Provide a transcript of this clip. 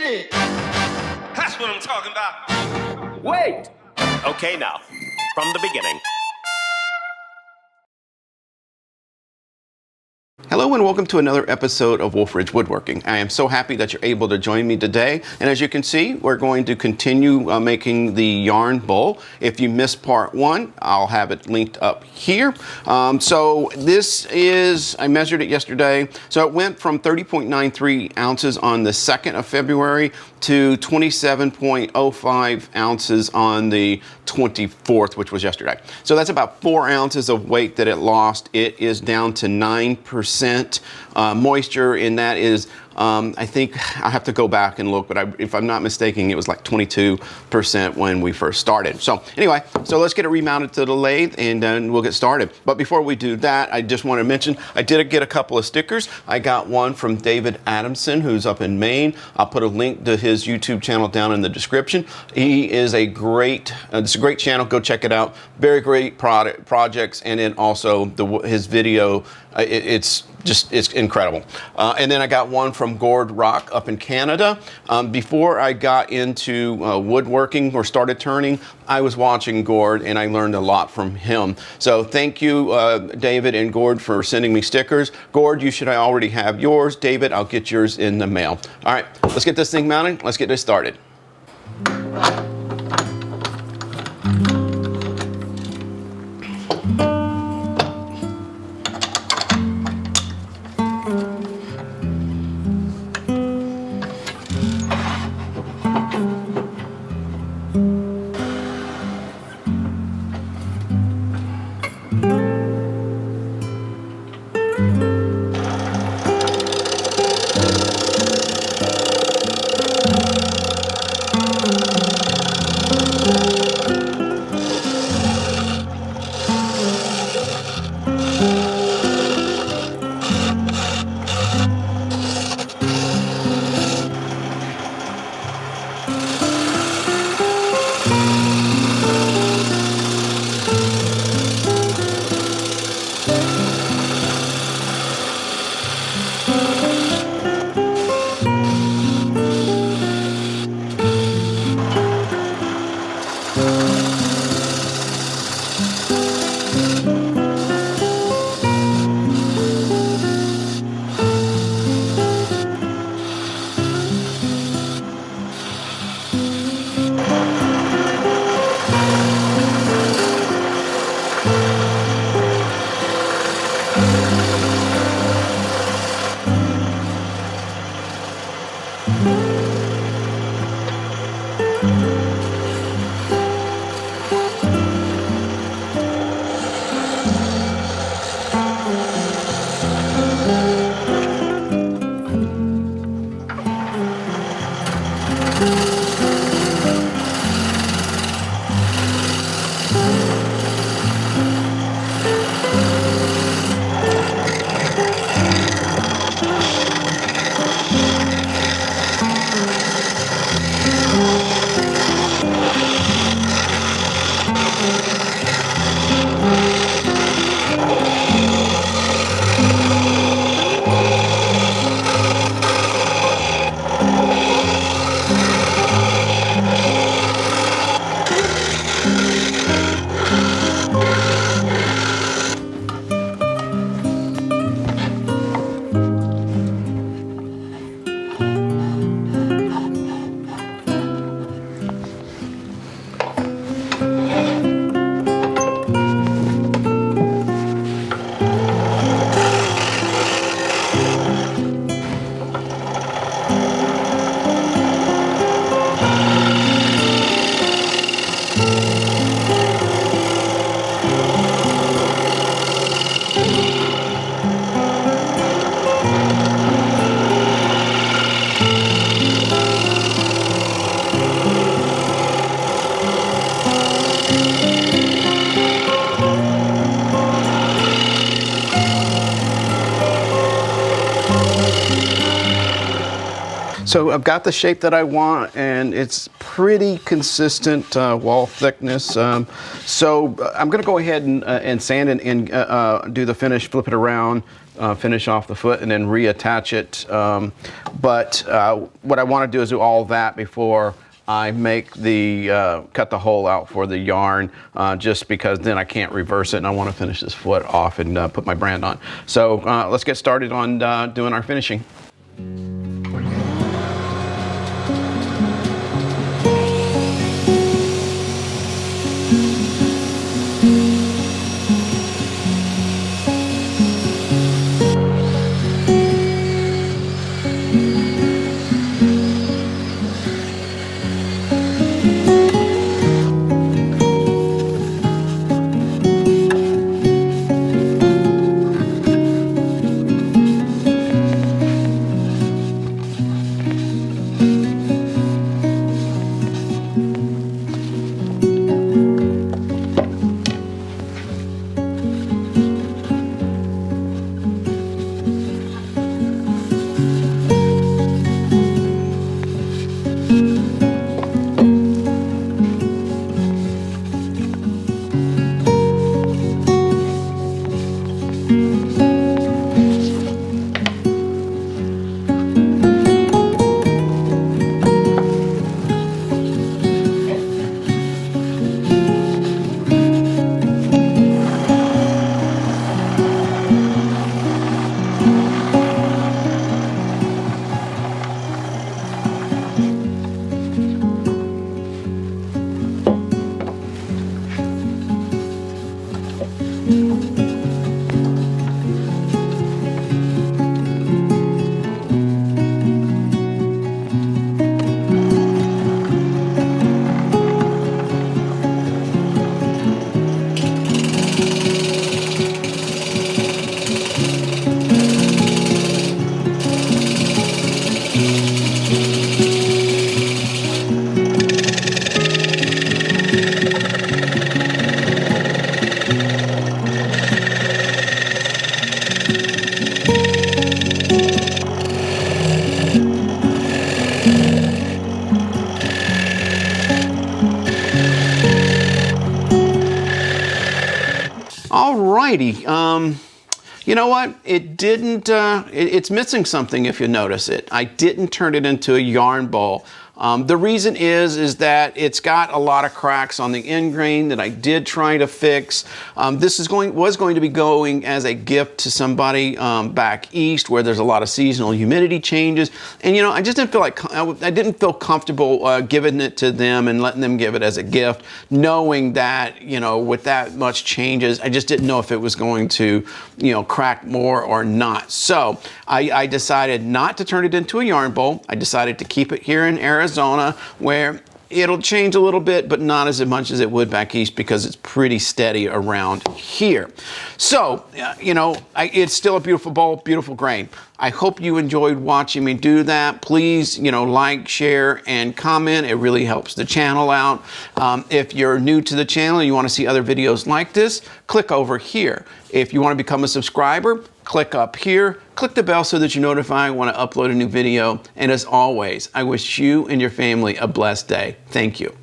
shit. That's what I'm talking about. Wait. Okay, now, from the beginning. Hello and welcome to another episode of Wolf Ridge Woodworking. I am so happy that you're able to join me today. And as you can see, we're going to continue making the yarn bowl. If you missed part one, I'll have it linked up here. So this is, I measured it yesterday. So it went from 30.93 ounces on the 2nd of February to 27.05 ounces on the 24th, which was yesterday. So that's about 4 ounces of weight that it lost. It is down to 9% moisture, and that is, I think I have to go back and look, but if I'm not mistaken, it was like 22% when we first started. So anyway, so let's get it remounted to the lathe and then we'll get started. But before we do that, I just want to mention, I did get a couple of stickers. I got one from David Adamson, who's up in Maine. I'll put a link to his YouTube channel down in the description. He is a great, it's a great channel. Go check it out. Very great projects, and then also his video, it's incredible. And then I got one from Gord Rock up in Canada. Before I got into woodworking or started turning, I was watching Gord and I learned a lot from him. So thank you, David and Gord, for sending me stickers. Gord, you should already have yours. David, I'll get yours in the mail. All right, let's get this thing mounted. Let's get this started. So I've got the shape that I want, and it's pretty consistent wall thickness. So I'm going to go ahead and sand and do the finish, flip it around, finish off the foot and then reattach it. But what I want to do is do all that before I make the cut the hole out for the yarn, just because then I can't reverse it, and I want to finish this foot off and put my brand on. So let's get started on doing our finishing. Alrighty, you know what? It didn't, it's missing something if you notice it. I didn't turn it into a yarn bowl. The reason is that it's got a lot of cracks on the end grain that I did try to fix. This was going to be going as a gift to somebody back east where there's a lot of seasonal humidity changes, and you know, I just didn't feel like I didn't feel comfortable giving it to them and letting them give it as a gift, knowing that, you know, with that much changes, I just didn't know if it was going to, you know, crack more or not. So I decided not to turn it into a yarn bowl. I decided to keep it here in Arizona, where it'll change a little bit, but not as much as it would back east because it's pretty steady around here. So, you know, it's still a beautiful bowl, beautiful grain. I hope you enjoyed watching me do that. Please, you know, like, share, and comment. It really helps the channel out. If you're new to the channel and you want to see other videos like this, click over here. If you want to become a subscriber, click up here. Click the bell so that you're notified when I upload a new video. And as always, I wish you and your family a blessed day. Thank you.